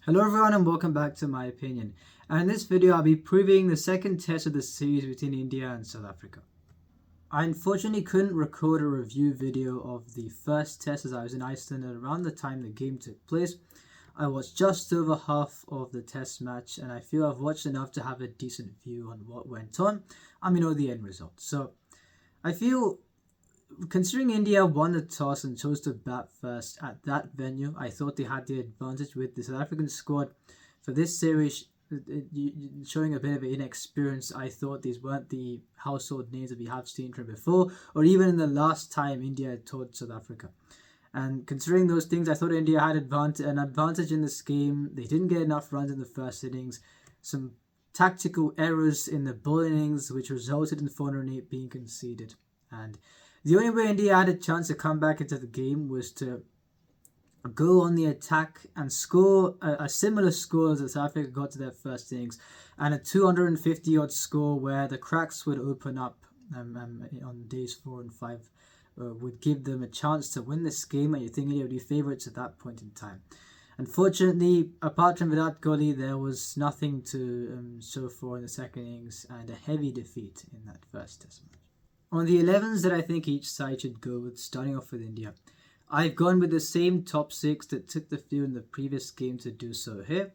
Hello everyone and welcome back to My Opinion. And in this video I'll be previewing the second test of the series between India and South Africa. I unfortunately couldn't record a review video of the first test as I was in Iceland at around the time the game took place. I watched just over half of the test match and I feel I've watched enough to have a decent view on what went on and the end result. So I feel, considering India won the toss and chose to bat first at that venue, I thought they had the advantage with the South African squad for this series showing a bit of inexperience. I thought these weren't the household names that we have seen from before, or even in the last time India had toured South Africa. And considering those things, I thought India had an advantage in this game. They didn't get enough runs in the first innings. Some tactical errors in the bowling innings, which resulted in 408 being conceded. And the only way India had a chance to come back into the game was to go on the attack and score a similar score as South Africa got to their first innings, and a 250-odd score where the cracks would open up on days 4 and 5 would give them a chance to win this game, and you think India would be favourites at that point in time. Unfortunately, apart from Virat Kohli, there was nothing to show for in the second innings, and a heavy defeat in that first test match. On the 11s that I think each side should go with, starting off with India, I've gone with the same top 6 that took the field in the previous game to do so here.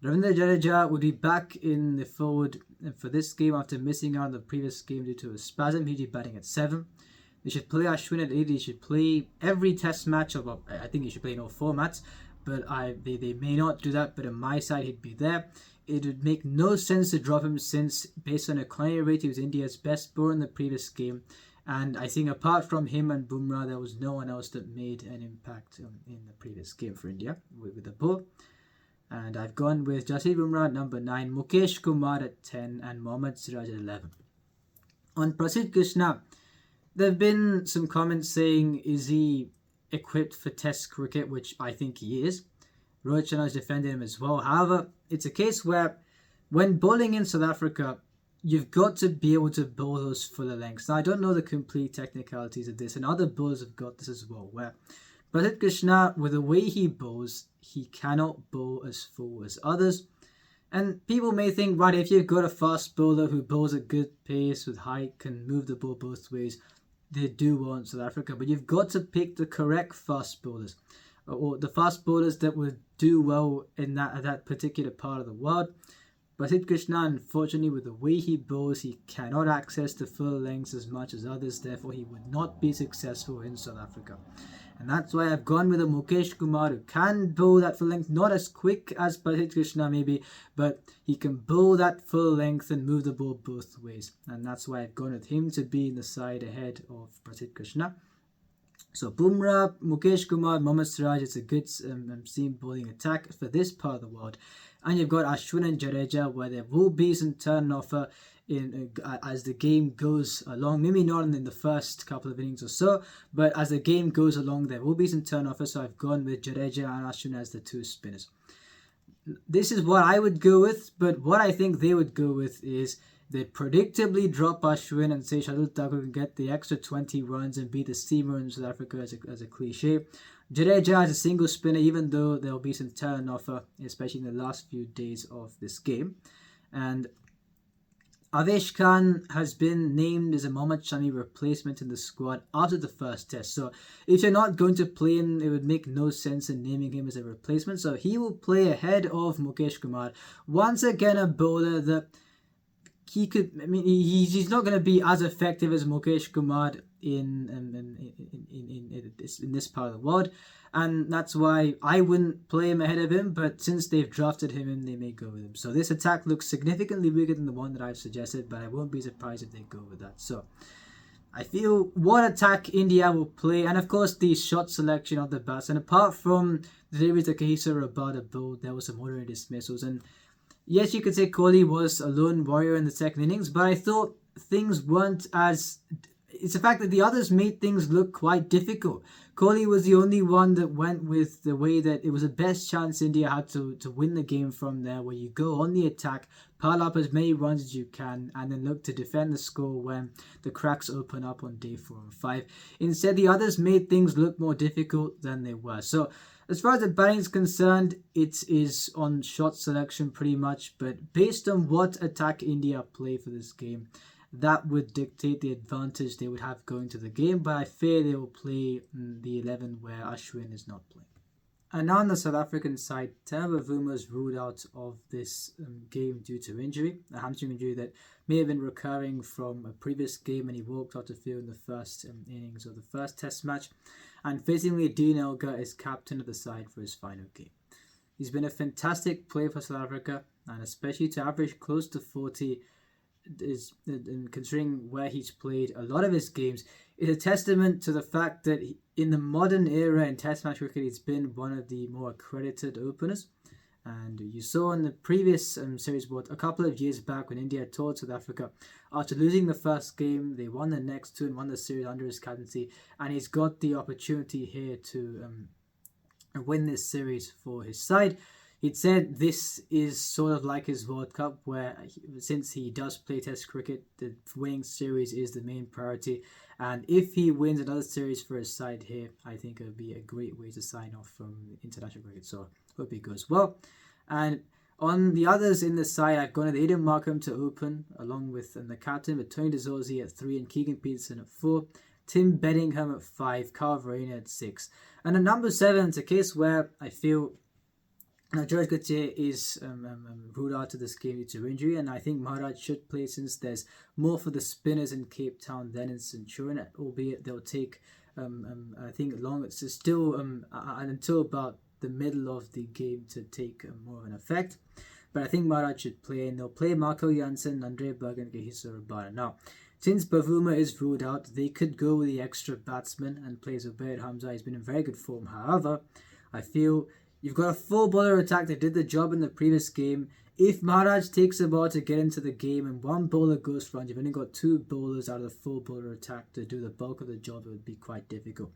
Ravindra Jadeja would be back in the forward for this game after missing out on the previous game due to a spasm. He'd be batting at 7. They should play Ashwin at 8. He should play every test match. I think he should play in all formats, but they may not do that. But on my side, he'd be there. It would make no sense to drop him since, based on a client rate, he was India's best bowler in the previous game. And I think apart from him and Bumrah, there was no one else that made an impact in the previous game for India with the ball. And I've gone with Jasprit Bumrah at number 9, Mukesh Kumar at 10, and Mohammad Siraj at 11. On Prasidh Krishna, there have been some comments saying, is he equipped for Test cricket, which I think he is. Rohit Sharma has defended him as well. However, it's a case where when bowling in South Africa, you've got to be able to bowl those fuller lengths. Now, I don't know the complete technicalities of this, and other bowlers have got this as well, where Prasidh Krishna, with the way he bowls, he cannot bowl as full as others. And people may think, right, if you've got a fast bowler who bowls at good pace with height, can move the ball both ways, they do well in South Africa. But you've got to pick the correct fast bowlers, or the fast bowlers that would do well in that particular part of the world. Prasidh Krishna, unfortunately, with the way he bowls, he cannot access the full lengths as much as others. Therefore, he would not be successful in South Africa. And that's why I've gone with a Mukesh Kumar who can bowl that full length, not as quick as Prasidh Krishna maybe, but he can bowl that full length and move the ball both ways. And that's why I've gone with him to be in the side ahead of Prasidh Krishna. So Bumrah, Mukesh Kumar, Mohammad Siraj, it's a good seam bowling attack for this part of the world. And you've got Ashwin and Jadeja, where there will be some turnover as the game goes along. Maybe not in the first couple of innings or so, but as the game goes along, there will be some turnover. So I've gone with Jadeja and Ashwin as the 2 spinners. This is what I would go with, but what I think they would go with is they'd predictably drop Ashwin and say Shardul Thakur can get the extra 20 runs and be the steamer in South Africa as a cliche. Jadeja as a single spinner, even though there will be some turnover, especially in the last few days of this game. And Avesh Khan has been named as a Mohammad Shami replacement in the squad after the first test. So if you're not going to play him, it would make no sense in naming him as a replacement. So he will play ahead of Mukesh Kumar. Once again, a bowler that he could, he's not going to be as effective as Mukesh Kumar in this part of the world, and that's why I wouldn't play him ahead of him, but since they've drafted him in, they may go with him. So this attack looks significantly weaker than the one that I've suggested, but I won't be surprised if they go with that. So I feel what attack India will play, and of course the shot selection of the bats, and apart from the deliveries that Kagiso Rabada bowled, there was some ordinary dismissals. And yes, you could say Kohli was a lone warrior in the second innings, but I thought things weren't as... It's the fact that the others made things look quite difficult. Kohli was the only one that went with the way that it was the best chance India had to win the game from there, where you go on the attack, pile up as many runs as you can, and then look to defend the score when the cracks open up on day 4 and 5. Instead, the others made things look more difficult than they were. So As far as the batting is concerned, it is on shot selection pretty much, but based on what attack India play for this game, that would dictate the advantage they would have going to the game, but I fear they will play the 11 where Ashwin is not playing. And now on the South African side, Temba Bavuma is ruled out of this game due to injury, a hamstring injury that may have been recurring from a previous game, and he walked off the field in the first innings of the first test match. And fittingly, Dean Elgar is captain of the side for his final game. He's been a fantastic player for South Africa, and especially to average close to 40, and considering where he's played a lot of his games, is a testament to the fact that in the modern era in Test match cricket, he's been one of the more accredited openers. And you saw in the previous series, a couple of years back when India toured South Africa, after losing the first game, they won the next two and won the series under his captaincy. And he's got the opportunity here to win this series for his side. He'd said this is sort of like his World Cup, where since he does play Test cricket, the winning series is the main priority. And if he wins another series for his side here, I think it would be a great way to sign off from international cricket. So hope it goes well. And on the others in the side, I've gone with Aiden Markram to open, along with the captain, with Tony de Zorzi at 3 and Keegan Peterson at 4. Tim Bedingham at 5, Carl Verreynne at 6. And at number 7, it's a case where I feel George Gutier is ruled out of this game due to injury, and I think Maharaj should play since there's more for the spinners in Cape Town than in Centurion, albeit they'll take, I think, long. It's still until about the middle of the game to take more of an effect. But I think Maharaj should play, and they'll play Marco Jansen, Andre Berg, and Kagiso Rabada. Now, since Bavuma is ruled out, they could go with the extra batsman and play Zubair Hamza. He's been in very good form. However, I feel you've got a full bowler attack that did the job in the previous game. If Maharaj takes a ball to get into the game and one bowler goes front, you've only got 2 bowlers out of the full bowler attack to do the bulk of the job. It would be quite difficult.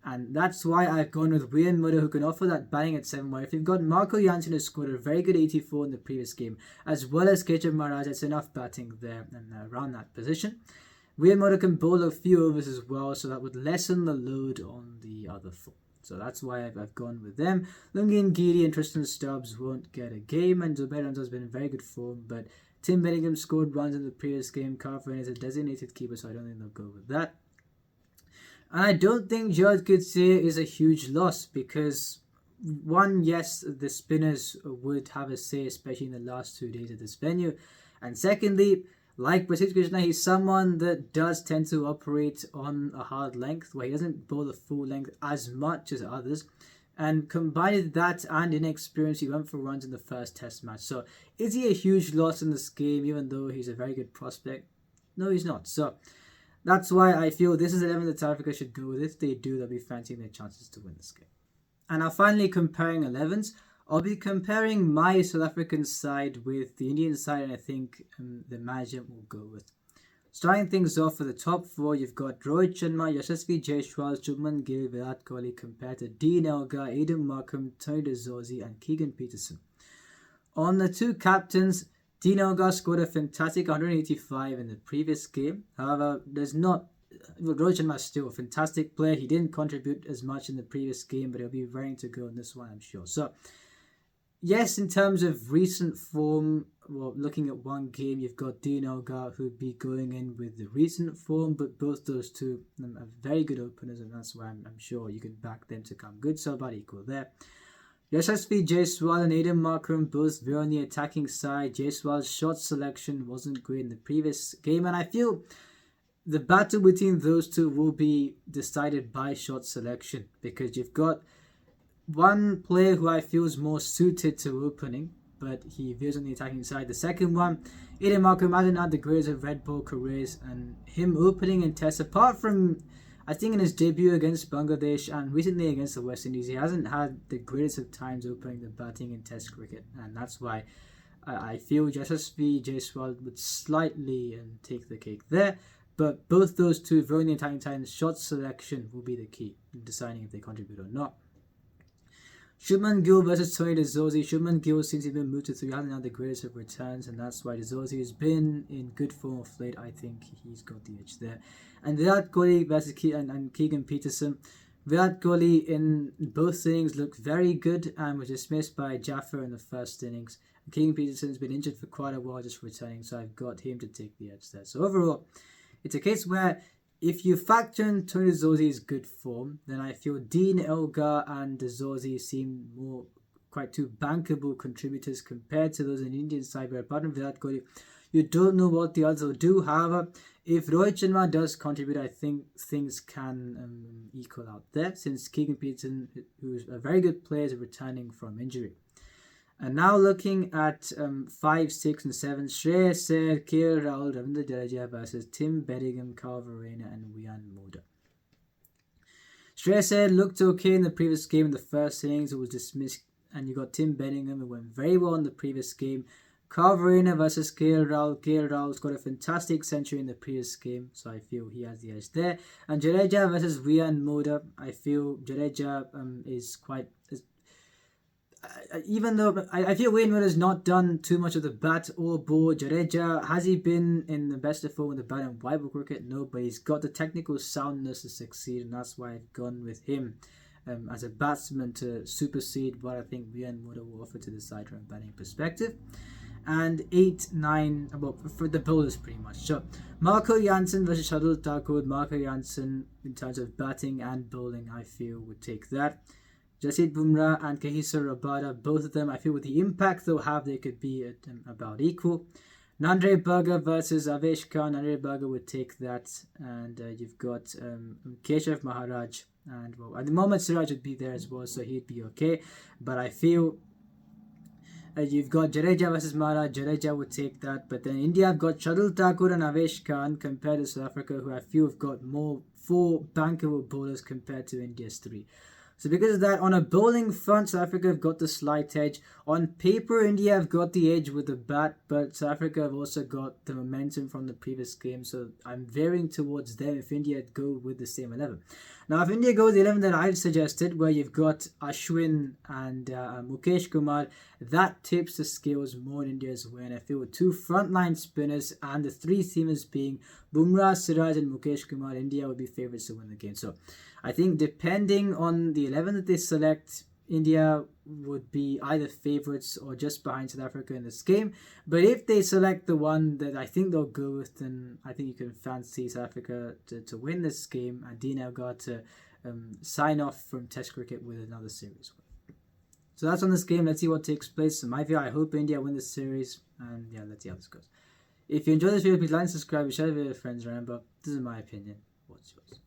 And that's why I've gone with Wian Mudder, who can offer that batting at 7 wide. If you've got Marco Jansen, who scored a very good 84 in the previous game, as well as Kechav Maharaj, it's enough batting there and around that position. Wian Mudder can bowl a few overs as well, so that would lessen the load on the other 4. So that's why I've gone with them. Lungi Ngidi and Tristan Stubbs won't get a game, and Zubair Hamza has been in very good form, but Tim Bedingham scored runs in the previous game. Carl Verreynne is a designated keeper, so I don't think they'll go with that. And I don't think George Gutier is a huge loss because, one, yes, the spinners would have a say, especially in the last 2 days of this venue. And secondly, like Prasidh Krishna, he's someone that does tend to operate on a hard length, where he doesn't bowl the full length as much as others. And combined that and inexperience, he went for runs in the first test match. So is he a huge loss in this game, even though he's a very good prospect? No, he's not. So that's why I feel this is 11 that South Africa should go with. If they do, they'll be fancying their chances to win this game. And now finally comparing 11s. I'll be comparing my South African side with the Indian side, and I think the management will go with. Starting things off for the top 4, you've got Rohit Sharma, Yashasvi Jaiswal, Shubman Gill, Virat Kohli compared to Dean Elgar, Aiden Markram, Tony de Zorzi, and Keegan Peterson. On the 2 captains, Dean Elgar scored a fantastic 185 in the previous game. However, Rohit Sharma is still a fantastic player. He didn't contribute as much in the previous game, but he'll be raring to go in this one, I'm sure. So, yes, in terms of recent form, well, looking at one game, you've got Dean Elgar, who'd be going in with the recent form, but both those 2 are very good openers, and that's why I'm sure you can back them to come good. So about equal there. Yashasvi Jaiswal and Aiden Markram both were on the attacking side. Jaiswal's shot selection wasn't great in the previous game, and I feel the battle between those 2 will be decided by shot selection, because you've got one player who I feel is more suited to opening, but he veers on the attacking side. The second one, Aiden Markram hasn't had the greatest of red ball careers, and him opening in Tests, apart from I think in his debut against Bangladesh and recently against the West Indies, he hasn't had the greatest of times opening the batting in Test cricket, and that's why I feel Yashasvi Jaiswal would slightly take the cake there. But both those 2, throwing the attacking side, shot selection will be the key in deciding if they contribute or not. Shubman Gill versus Tony de Zorzi. Shubman Gill, since he's been moved to 3, hasn't had the greatest of returns, and that's why de Zorzi has been in good form of late. I think he's got the edge there. And Virat Kohli versus Keegan Peterson. Virat Kohli in both innings looked very good and was dismissed by Jaffer in the first innings. Keegan Peterson's been injured for quite a while, just returning, so I've got him to take the edge there. So overall, it's a case where if you factor in Tony Zorzi's good form, then I feel Dean Elgar and Zorzi seem more quite two bankable contributors compared to those in the Indian side, where apart from Virat Kohli, you don't know what the others will do. However, if Rohit Sharma does contribute, I think things can equal out there, since Keegan Peterson, who's a very good player, is returning from injury. And now looking at 5, 6 and 7, Shreyas Iyer, KL Rahul, Ravindra Jadeja versus Tim Bedingham, Carl Verreynne and Wian Moda. Shreyas Iyer looked okay in the previous game. In the first innings, it was dismissed, and you got Tim Bedingham, who went very well in the previous game. Carl Verreynne versus KL Rahul. KL Rahul's got a fantastic century in the previous game, so I feel he has the edge there. And Jadeja versus Wian Moda. I feel Jadeja is quite... even though I feel Wian Moda has not done too much of the bat or ball. Jadeja, has he been in the best of form with the bat and white ball cricket? No, but he's got the technical soundness to succeed, and that's why I've gone with him as a batsman to supersede what I think Wian Moda will offer to the side from a batting perspective. And 8, 9, well, for the bowlers pretty much. So Marco Jansen versus Shardul Thakur. Marco Jansen, in terms of batting and bowling, I feel would take that. Jasit Bumrah and Kagiso Rabada, both of them, I feel with the impact they'll have, they could be about equal. Nandre Burger versus Avesh Khan. Nandre Burger would take that. And you've got Keshav Maharaj. And well, at the moment, Siraj would be there as well, so he'd be okay. But I feel... you've got Jadeja versus Maharaj. Jadeja would take that. But then India have got Shardul Thakur and Avesh Khan compared to South Africa, who I feel have got more 4 bankable bowlers compared to India's 3. So because of that, on a bowling front, South Africa have got the slight edge. On paper, India have got the edge with the bat, but South Africa have also got the momentum from the previous game. So I'm veering towards them if India go with the same 11. Now, if India go with the 11 that I've suggested, where you've got Ashwin and Mukesh Kumar, that tips the scales more in India's way. And I feel with 2 frontline spinners and the 3 seamers being Bumrah, Siraj and Mukesh Kumar, India would be favourites to win the game. So I think depending on the 11 that they select, India would be either favourites or just behind South Africa in this game. But if they select the one that I think they'll go with, then I think you can fancy South Africa to win this game and Dean Elgar to sign off from Test cricket with another series. So that's on this game. Let's see what takes place. In my view, I hope India win this series. And yeah, let's see how this goes. If you enjoyed this video, please like and subscribe and share it with your friends. Remember, this is my opinion. What's yours?